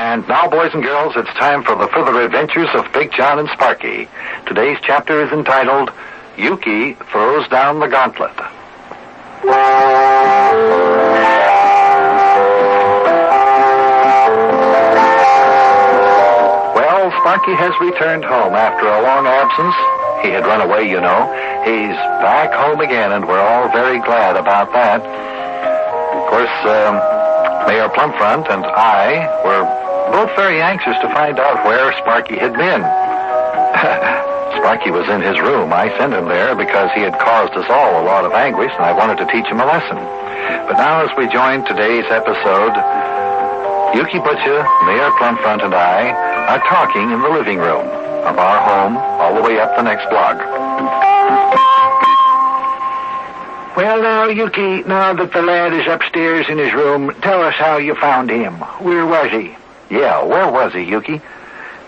And now, boys and girls, it's time for the further adventures of Big John and Sparkie. Today's chapter is entitled, Yukie Throws Down the Gauntlet. Well, Sparkie has returned home after a long absence. He had run away, you know. He's back home again, and we're all very glad about that. Of course, Mayor Plumfront and I were both very anxious to find out where Sparkie had been. Sparkie was in his room. I sent him there because he had caused us all a lot of anguish, and I wanted to teach him a lesson. But now, as we join today's episode, Yukie Butcher, Mayor Plumfront, and I are talking in the living room of our home all the way up the next block. Well, now, Yukie, now that the lad is upstairs in his room, tell us how you found him. Where was he? Yeah, where was he, Yukie?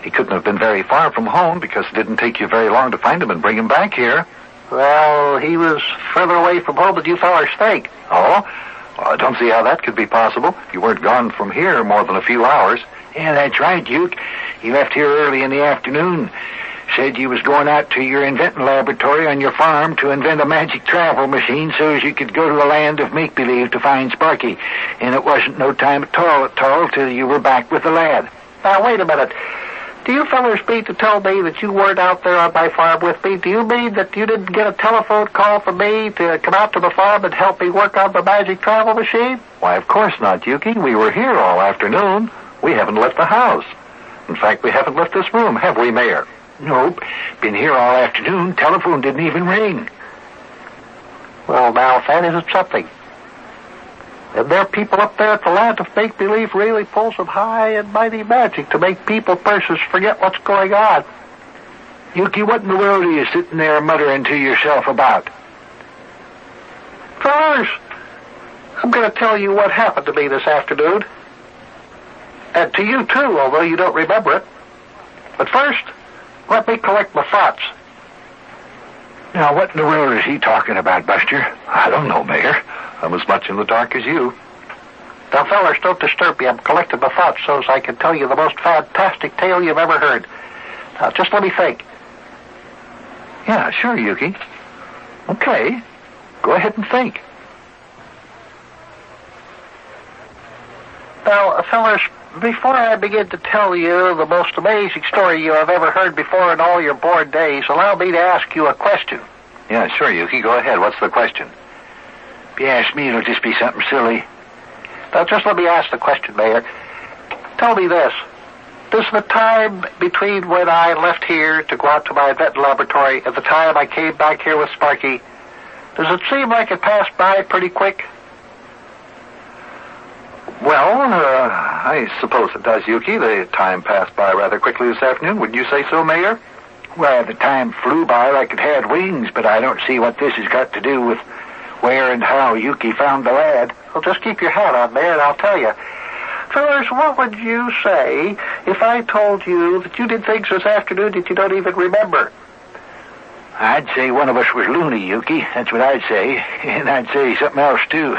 He couldn't have been very far from home because it didn't take you very long to find him and bring him back here. Well, he was further away from home than you fellers think. Oh? Well, I don't see how that could be possible. You weren't gone from here more than a few hours. Yeah, that's right, Duke. He left here early in the afternoon. Said you was going out to your inventing laboratory on your farm to invent a magic travel machine so as you could go to the land of make-believe to find Sparkie. And it wasn't no time at all till you were back with the lad. Now, wait a minute. Do you fellers mean to tell me that you weren't out there on my farm with me? Do you mean that you didn't get a telephone call from me to come out to the farm and help me work on the magic travel machine? Why, of course not, Yukie. We were here all afternoon. We haven't left the house. In fact, we haven't left this room, have we, Mayor? Nope. Been here all afternoon. Telephone didn't even ring. Well, now, if that isn't something. And there are people up there at the land of make-believe really pull some high and mighty magic to make people persons forget what's going on. Yukie, what in the world are you sitting there muttering to yourself about? Fellas, I'm going to tell you what happened to me this afternoon. And to you, too, although you don't remember it. But first, let me collect my thoughts. Now, what in the world is he talking about, Buster? I don't know, Mayor. I'm as much in the dark as you. Now, fellers, don't disturb me. I'm collecting my thoughts so as I can tell you the most fantastic tale you've ever heard. Now, just let me think. Yeah, sure, Yukie. Okay. Go ahead and think. Now, fellers, before I begin to tell you the most amazing story you have ever heard before in all your born days, allow me to ask you a question. Yeah, sure, Yukie. Go ahead. What's the question? If you ask me, it'll just be something silly. Now, just let me ask the question, Mayor. Tell me this. Does the time between when I left here to go out to my inventing laboratory and the time I came back here with Sparkie, does it seem like it passed by pretty quick? Well, I suppose it does, Yukie. The time passed by rather quickly this afternoon. Wouldn't you say so, Mayor? Well, the time flew by like it had wings, but I don't see what this has got to do with where and how Yukie found the lad. Well, just keep your hat on, Mayor, and I'll tell you. Fellas, what would you say if I told you that you did things this afternoon that you don't even remember? I'd say one of us was loony, Yukie. That's what I'd say. And I'd say something else, too.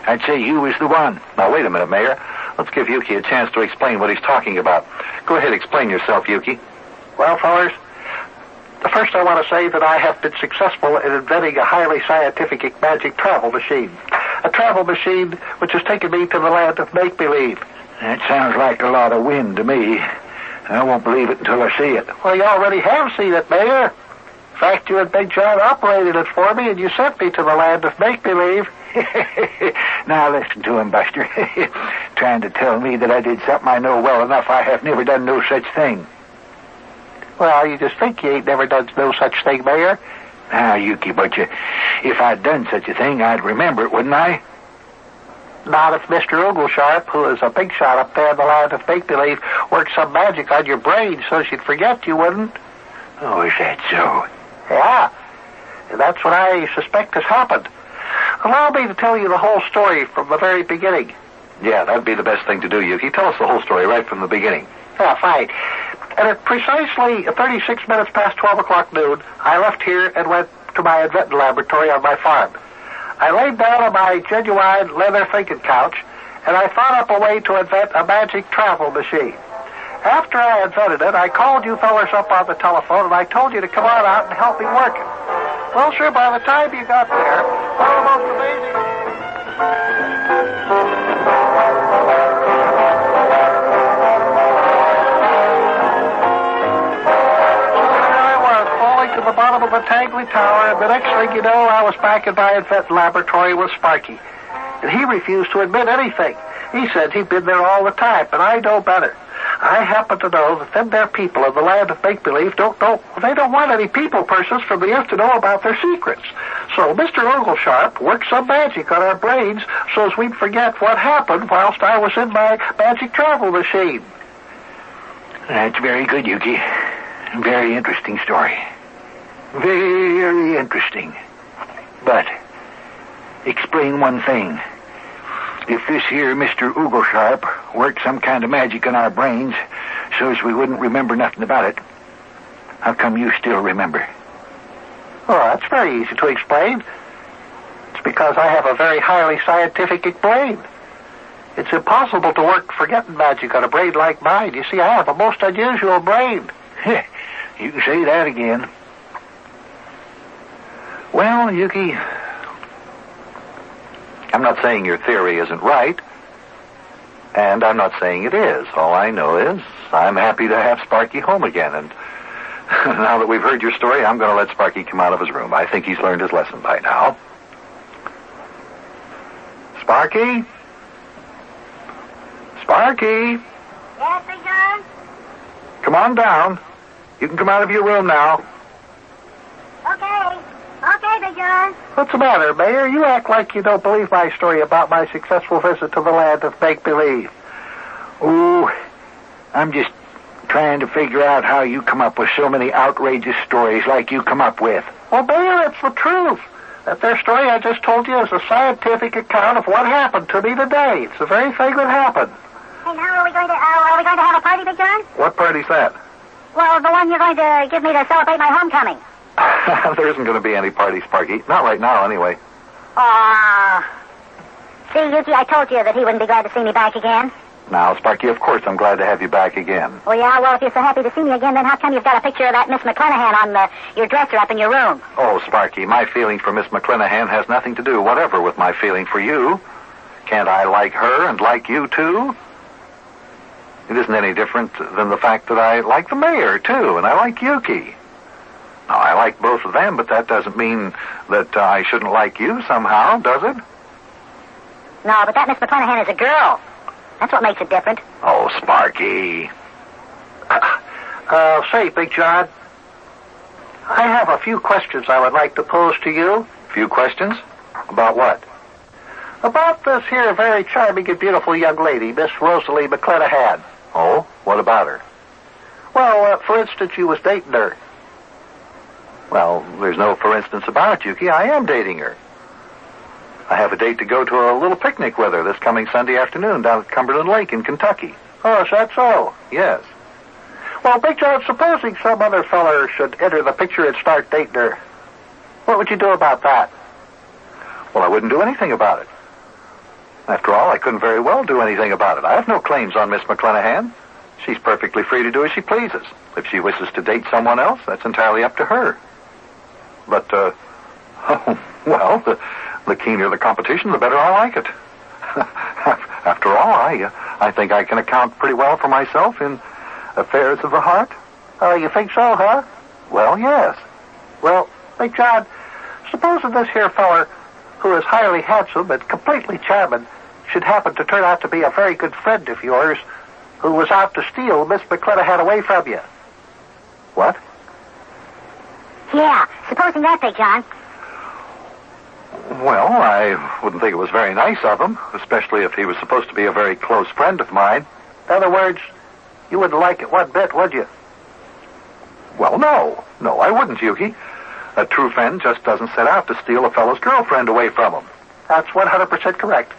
I'd say you was the one. Now, wait a minute, Mayor. Let's give Yukie a chance to explain what he's talking about. Go ahead, explain yourself, Yukie. Well, fellas, first I want to say that I have been successful in inventing a highly scientific magic travel machine. A travel machine which has taken me to the land of make-believe. That sounds like a lot of wind to me. I won't believe it until I see it. Well, you already have seen it, Mayor. In fact, you and Big John operated it for me, and you sent me to the land of make-believe. Now listen to him, Buster. Trying to tell me that I did something I know well enough. I have never done no such thing. Well, you just think you ain't never done no such thing, Mayor. Now, Yukie, but if I'd done such a thing, I'd remember it, wouldn't I? Not if Mr. Oglesharp, who is a big shot up there in the land of make-believe, worked some magic on your brain so you'd forget, you wouldn't. Oh, is that so? Yeah, and that's what I suspect has happened. Allow me to tell you the whole story from the very beginning. Yeah, that'd be the best thing to do, Yukie. Tell us the whole story right from the beginning. Yeah, fine. And at precisely 36 minutes past 12 o'clock noon, I left here and went to my inventing laboratory on my farm. I laid down on my genuine leather thinking couch and I thought up a way to invent a magic travel machine. After I invented it, I called you fellers up on the telephone, and I told you to come on out and help me work it. Well, sure, by the time you got there, one of the most amazing... to the bottom of the Tangley Tower, and the next thing you know, I was back in my invent laboratory with Sparkie. And he refused to admit anything. He said he'd been there all the time, but I know better. I happen to know that them there people in the land of make-believe don't want any people persons from the earth to know about their secrets. So Mr. Oglesharp worked some magic on our brains so as we'd forget what happened whilst I was in my magic travel machine. That's very good, Yukie. Very interesting story. Very interesting. But explain one thing. If this here Mr. Oglesharp worked some kind of magic on our brains so as we wouldn't remember nothing about it, how come you still remember? Oh, that's very easy to explain. It's because I have a very highly scientific brain. It's impossible to work forgetting magic on a brain like mine. You see, I have a most unusual brain. You can say that again. Well, Yukie, I'm not saying your theory isn't right, and I'm not saying it is. All I know is I'm happy to have Sparkie home again, and now that we've heard your story, I'm going to let Sparkie come out of his room. I think he's learned his lesson by now. Sparkie? Sparkie? Yes, Big John? Come on down. You can come out of your room now. Okay. Okay, Big John. What's the matter, Mayor? You act like you don't believe my story about my successful visit to the land of make-believe. Oh, I'm just trying to figure out how you come up with so many outrageous stories like you come up with. Well, Mayor, it's the truth. That there story I just told you is a scientific account of what happened to me today. It's the very thing that happened. Hey, now are we going to have a party, Big John? What party's that? Well, the one you're going to give me to celebrate my homecoming. There isn't going to be any party, Sparkie. Not right now, anyway. See, Yukie, I told you that he wouldn't be glad to see me back again. Now, Sparkie, of course I'm glad to have you back again. Well, yeah, well, if you're so happy to see me again, then how come you've got a picture of that Miss McClenahan on your dresser up in your room? Oh, Sparkie, my feeling for Miss McClenahan has nothing to do whatever with my feeling for you. Can't I like her and like you, too? It isn't any different than the fact that I like the mayor, too, and I like Yukie. Now, I like both of them, but that doesn't mean that I shouldn't like you somehow, does it? No, but that Miss McClenahan is a girl. That's what makes it different. Oh, Sparkie. Say, Big John, I have a few questions I would like to pose to you. Few questions? About what? About this here very charming and beautiful young lady, Miss Rosalie McClenahan. Oh, what about her? Well, for instance, you was dating her. Well, there's no for instance about it, Yukie. I am dating her. I have a date to go to a little picnic with her this coming Sunday afternoon down at Cumberland Lake in Kentucky. Oh, is that so? Yes. Well, Big John, supposing some other feller should enter the picture and start dating her, what would you do about that? Well, I wouldn't do anything about it. After all, I couldn't very well do anything about it. I have no claims on Miss McClenahan. She's perfectly free to do as she pleases. If she wishes to date someone else, that's entirely up to her. But, well, the keener the competition, the better I like it. After all, I think I can account pretty well for myself in affairs of the heart. Oh, you think so, huh? Well, yes. Well, Big John, supposing this here feller, who is highly handsome and completely charming, should happen to turn out to be a very good friend of yours, who was out to steal Miss McClenahan away from you. What? Yeah, supposing that, Big John. Well, I wouldn't think it was very nice of him, especially if he was supposed to be a very close friend of mine. In other words, you wouldn't like it one bit, would you? Well, no. No, I wouldn't, Yukie. A true friend just doesn't set out to steal a fellow's girlfriend away from him. That's 100% correct.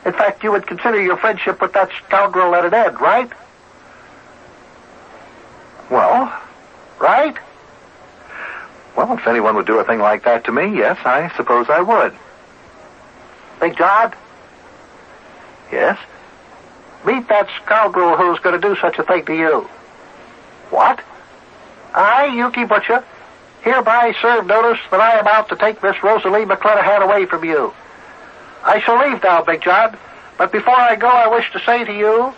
In fact, you would consider your friendship with that scoundrel at an end, right? Well, Right? well, if anyone would do a thing like that to me, yes, I suppose I would. Big John, Yes? Meet that scoundrel who's going to do such a thing to you. What? I, Yukie Butcher, hereby serve notice that I am out to take Miss Rosalie McClanahan away from you. I shall leave now, Big John, but before I go, I wish to say to you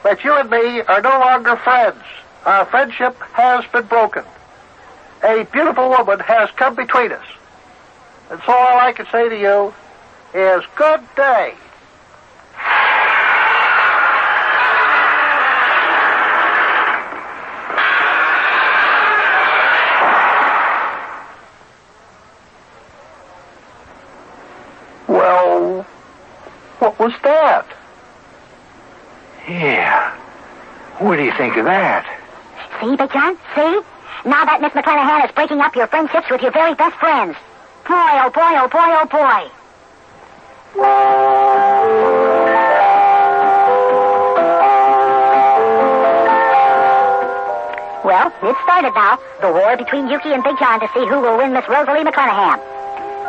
that you and me are no longer friends. Our friendship has been broken. A beautiful woman has come between us. And so all I can say to you is good day. Well, what was that? Yeah. What do you think of that? See, Big John? See? Now that Miss McClanahan is breaking up your friendships with your very best friends. Boy, oh boy, oh boy, oh boy. Well, it started now. The war between Yukie and Big John to see who will win Miss Rosalie McClanahan.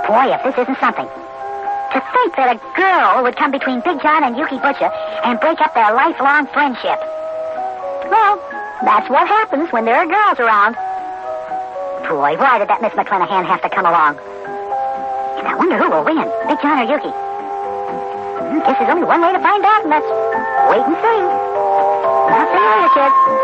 Boy, if this isn't something. To think that a girl would come between Big John and Yukie Butcher and break up their lifelong friendship. Well, that's what happens when there are girls around. Boy, why did that Miss McClanahan have to come along? And I wonder who will win, Big John or Yukie. Guess there's only one way to find out, and that's wait and see. I'll see you later, kids.